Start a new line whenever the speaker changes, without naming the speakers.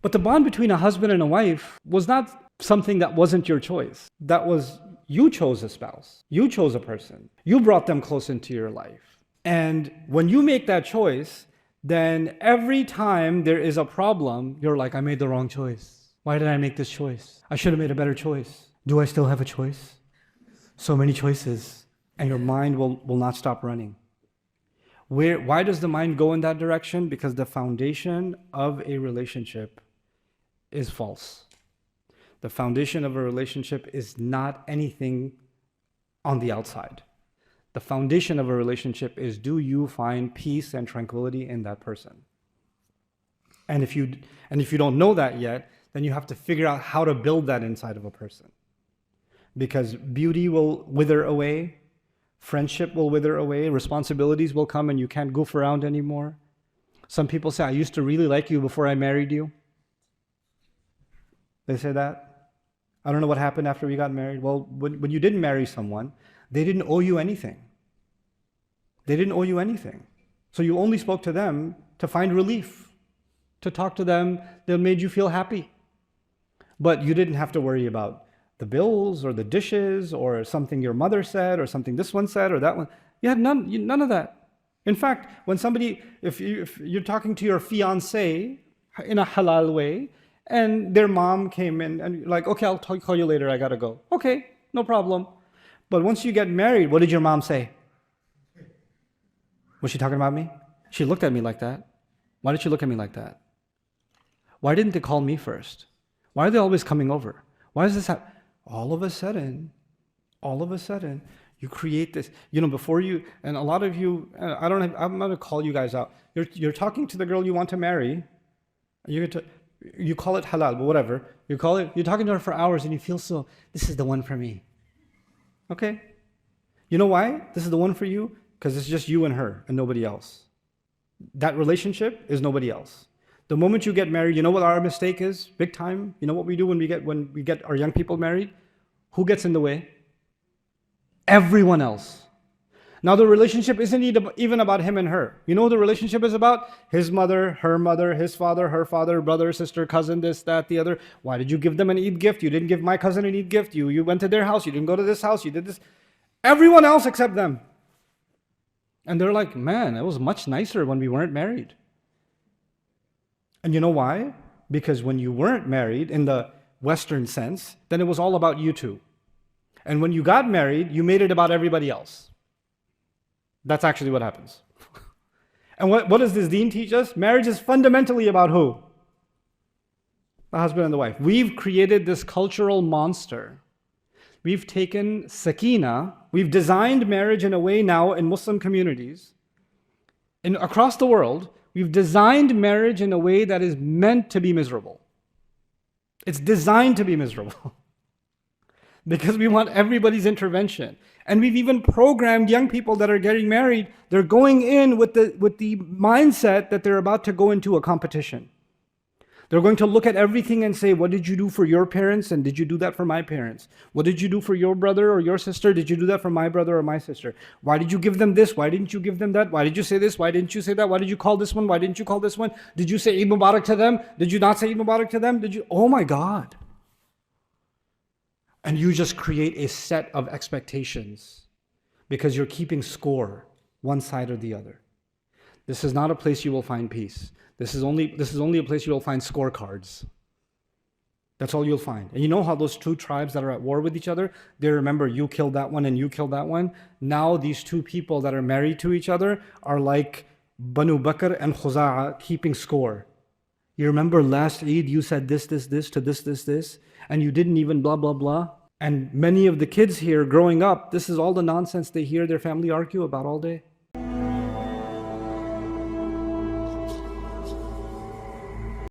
But the bond between a husband and a wife was not something that wasn't your choice. That was, you chose a spouse. You chose a person. You brought them close into your life. And when you make that choice, then every time there is a problem, you're like, I made the wrong choice. Why did I make this choice? I should have made a better choice. Do I still have a choice? So many choices. And your mind will not stop running. Why does the mind go in that direction? Because the foundation of a relationship is false. The foundation of a relationship is not anything on the outside. The foundation of a relationship is, do you find peace and tranquility in that person? And if you don't know that yet, then you have to figure out how to build that inside of a person. Because beauty will wither away, friendship will wither away, responsibilities will come and you can't goof around anymore. Some people say, I used to really like you before I married you. They say that. I don't know what happened after we got married. Well, when you didn't marry someone, they didn't owe you anything. They didn't owe you anything. So you only spoke to them to find relief, to talk to them that made you feel happy. But you didn't have to worry about the bills or the dishes or something your mother said or something this one said or that one. You had none of that. In fact, when somebody, if you're talking to your fiancé in a halal way, and their mom came in and you're like, okay, I'll call you later, I gotta go. Okay, no problem. But once you get married, what did your mom say? Was she talking about me? She looked at me like that. Why did she look at me like that? Why didn't they call me first? Why are they always coming over? Why is this happen? All of a sudden, you create this, before you, and a lot of you, I'm gonna call you guys out. You're talking to the girl you want to marry, you call it halal, but whatever. You're talking to her for hours and you feel so, this is the one for me. Okay? You know why this is the one for you? Because it's just you and her and nobody else. That relationship is nobody else. The moment you get married, you know what our mistake is? Big time. You know what we do when we get our young people married? Who gets in the way? Everyone else. Now the relationship isn't even about him and her. You know what the relationship is about? His mother, his father, her father, brother, sister, cousin, this, that, the other. Why did you give them an Eid gift? You didn't give my cousin an Eid gift. You went to their house. You didn't go to this house. You did this. Everyone else except them. And they're like, man, it was much nicer when we weren't married. And you know why? Because when you weren't married in the Western sense, then it was all about you two. And when you got married, you made it about everybody else. That's actually what happens. And what does this deen teach us? Marriage is fundamentally about who? The husband and the wife. We've created this cultural monster. We've taken sakina, we've designed marriage in a way now in Muslim communities, and across the world, we've designed marriage in a way that is meant to be miserable. It's designed to be miserable. Because we want everybody's intervention. And we've even programmed young people that are getting married, they're going in with the mindset that they're about to go into a competition. They're going to look at everything and say, what did you do for your parents and did you do that for my parents? What did you do for your brother or your sister? Did you do that for my brother or my sister? Why did you give them this? Why didn't you give them that? Why did you say this? Why didn't you say that? Why did you call this one? Why didn't you call this one? Did you say Eid Mubarak to them? Did you not say Eid Mubarak to them? Oh my God. And you just create a set of expectations because you're keeping score, one side or the other. This is not a place you will find peace. This is only a place you will find scorecards. That's all you'll find. And you know how those two tribes that are at war with each other, they remember you killed that one and you killed that one. Now these two people that are married to each other are like Banu Bakr and Khuza'a keeping score. You remember last Eid you said this to this, and you didn't even blah, blah, blah. And many of the kids here growing up, this is all the nonsense they hear their family argue about all day.